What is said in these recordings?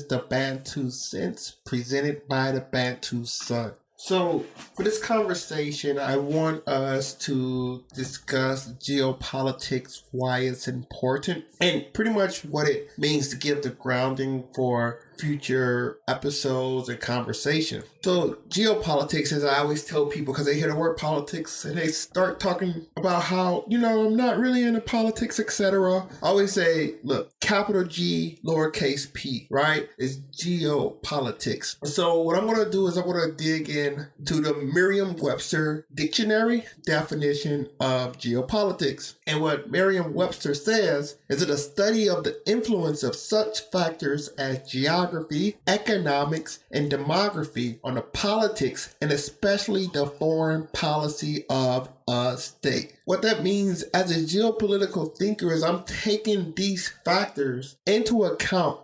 is the Bantu Sense presented by the Bantu Sun. So, for this conversation, I want us to discuss geopolitics, why it's important, and pretty much what it means to give the grounding for future episodes and conversation. So, geopolitics, as I always tell people, because they hear the word politics and they start talking about how, I'm not really into politics, etc. I always say, look, capital G, lowercase p, right, is geopolitics. So, what I'm going to do is I'm going to dig in to the Merriam-Webster dictionary definition of geopolitics. And what Merriam-Webster says is that a study of the influence of such factors as geography, economics, and demography on the politics and especially the foreign policy of a state. What that means as a geopolitical thinker is I'm taking these factors into account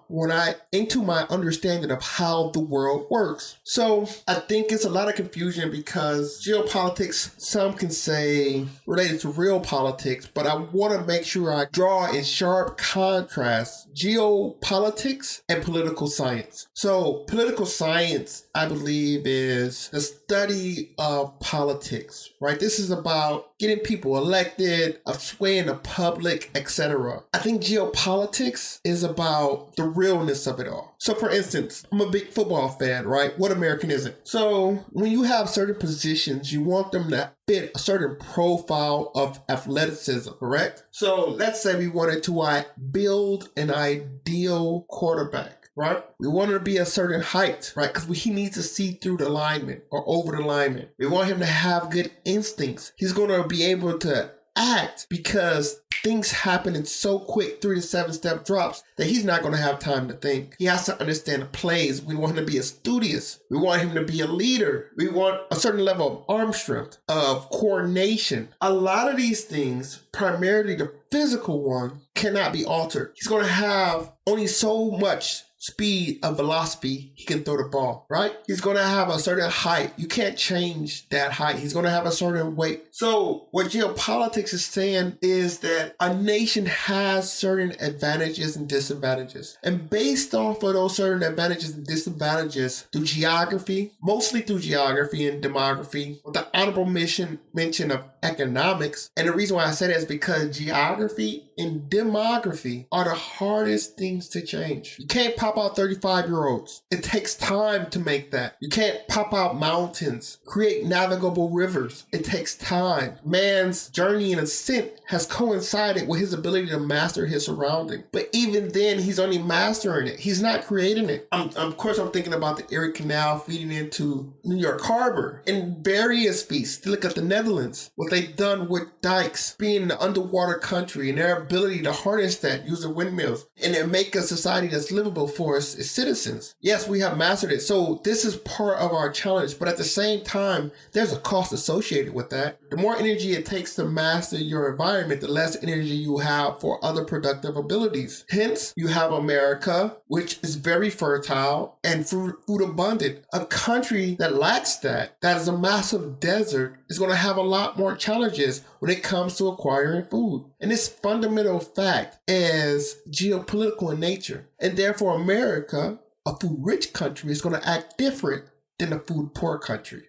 into my understanding of how the world works. So I think it's a lot of confusion because geopolitics, some can say related to real politics, but I want to make sure I draw in sharp contrast geopolitics and political science. So political science, I believe, is the study of politics, right? This is about getting people elected, of swaying the public, etc. I think geopolitics is about the realness of it all. So for instance, I'm a big football fan, right? What American isn't? So when you have certain positions, you want them to fit a certain profile of athleticism, correct? So let's say we wanted to build an ideal quarterback. Right? We want him to be a certain height, right? Because he needs to see through the lineman or over the lineman. We want him to have good instincts. He's going to be able to act because things happen in so quick 3 to 7 step drops that he's not going to have time to think. He has to understand the plays. We want him to be a studious. We want him to be a leader. We want a certain level of arm strength, of coordination. A lot of these things, primarily the physical one, cannot be altered. He's going to have only so much speed of velocity he can throw the ball, right? He's going to have a certain height. You can't change that height. He's going to have a certain weight. So what geopolitics is saying is that a nation has certain advantages and disadvantages. And based off of those certain advantages and disadvantages through geography, mostly through geography and demography, with the honorable mention of economics. And the reason why I say that is because geography and demography are the hardest things to change. You can't pop out 35-year-olds. It takes time to make that. You can't pop out mountains, create navigable rivers. It takes time. Man's journey and ascent has coincided with his ability to master his surrounding. But even then, he's only mastering it. He's not creating it. Of course, I'm thinking about the Erie Canal feeding into New York Harbor and various feats. Look at the Netherlands, what they've done with dikes, being an underwater country and their ability to harness that using windmills and then make a society that's livable for us as citizens. Yes, we have mastered it. So this is part of our challenge, but at the same time, there's a cost associated with that. The more energy it takes to master your environment, the less energy you have for other productive abilities. Hence, you have America, which is very fertile and food abundant. A country that lacks that is a massive desert, is going to have a lot more challenges when it comes to acquiring food. And this fundamental fact is geopolitical in nature. And therefore, America, a food-rich country, is going to act different than a food-poor country.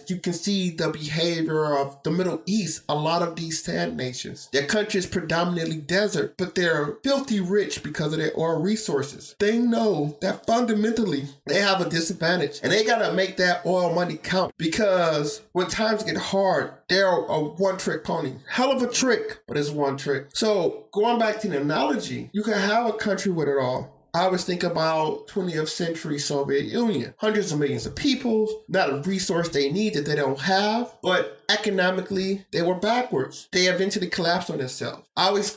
You can see the behavior of the Middle East, a lot of these sand nations. Their country is predominantly desert, but they're filthy rich because of their oil resources. They know that fundamentally they have a disadvantage, and they got to make that oil money count because when times get hard, they're a one-trick pony. Hell of a trick, but it's one trick. So going back to the analogy, you can have a country with it all. I always think about 20th century Soviet Union. Hundreds of millions of people, not a resource they need that they don't have, but economically, they were backwards. They eventually collapsed on themselves. I always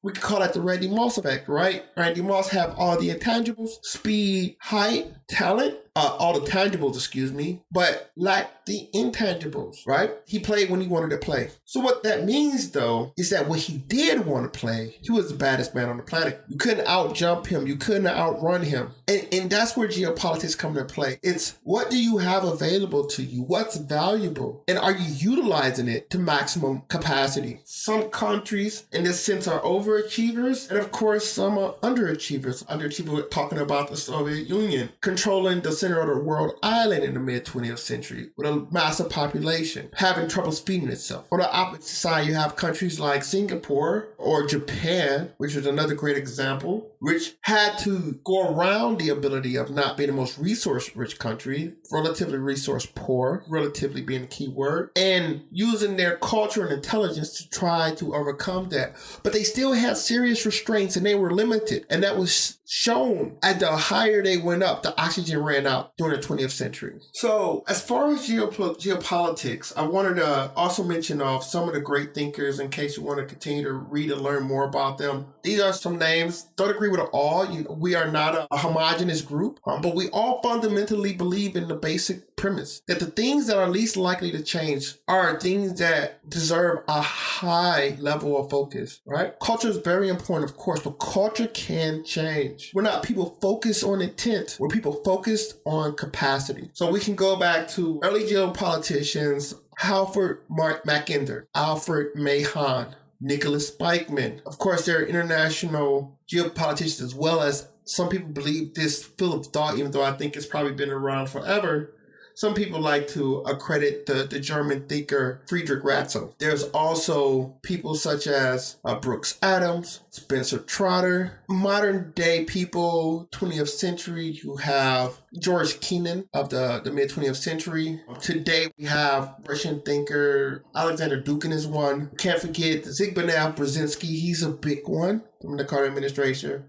we could call that the Randy Moss effect, right? Randy Moss have all the intangibles, speed, height, talent, all the tangibles, but lacked the intangibles, right? He played when he wanted to play. So what that means, though, is that when he did want to play, he was the baddest man on the planet. You couldn't out-jump him. You couldn't outrun him. And that's where geopolitics come into play. It's what do you have available to you? What's valuable? And are you utilizing it to maximum capacity? Some countries, in this sense, are overachievers. And of course, some are underachievers. Underachievers, talking about the Soviet Union, controlling the center of the world island in the mid-20th century with a massive population, having troubles feeding itself. On the opposite side, you have countries like Singapore or Japan, which is another great example, which had to go around the ability of not being the most resource-rich country, relatively resource-poor, relatively being the key word, and using their culture and intelligence to try to overcome that. But they still had serious restraints and they were limited. And that was shown as the higher they went up, the oxygen ran out during the 20th century. So as far as geopolitics, I wanted to also mention off some of the great thinkers in case you want to continue to read and learn more about them. These are some names. Don't agree with it all. We are not a homogenous group, but we all fundamentally believe in the basic premise that the things that are least likely to change are things that deserve a high level of focus, right? Culture is very important, of course, but culture can change. We're not people focused on intent. We're people focused on capacity. So we can go back to early geopoliticians, Halford Mackinder, Alfred Mahan, Nicholas Spikeman. Of course, there are international geopoliticians as well as some people believe this field of thought, even though I think it's probably been around forever. Some people like to accredit the German thinker Friedrich Ratzel. There's also people such as Brooks Adams, Spencer Trotter. Modern day people, 20th century, you have George Kennan of the mid-20th century. Today we have Russian thinker Alexander Dugin is one. Can't forget Zbigniew Brzezinski, he's a big one from the Carter administration.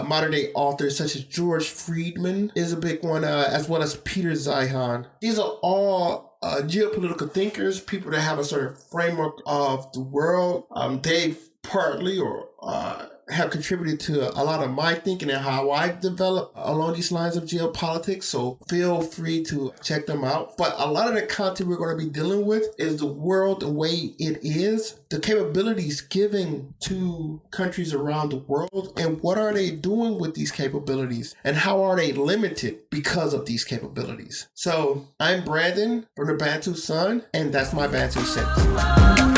Modern day authors such as George Friedman is a big one, as well as Peter Zeihan. These are all geopolitical thinkers, people that have a certain framework of the world. They've partly or have contributed to a lot of my thinking and how I've developed along these lines of geopolitics. So feel free to check them out. But a lot of the content we're going to be dealing with is the world the way it is, the capabilities given to countries around the world, and what are they doing with these capabilities, and how are they limited because of these capabilities. So I'm Brandon from the Bantu Sun, and that's my Bantu Sense.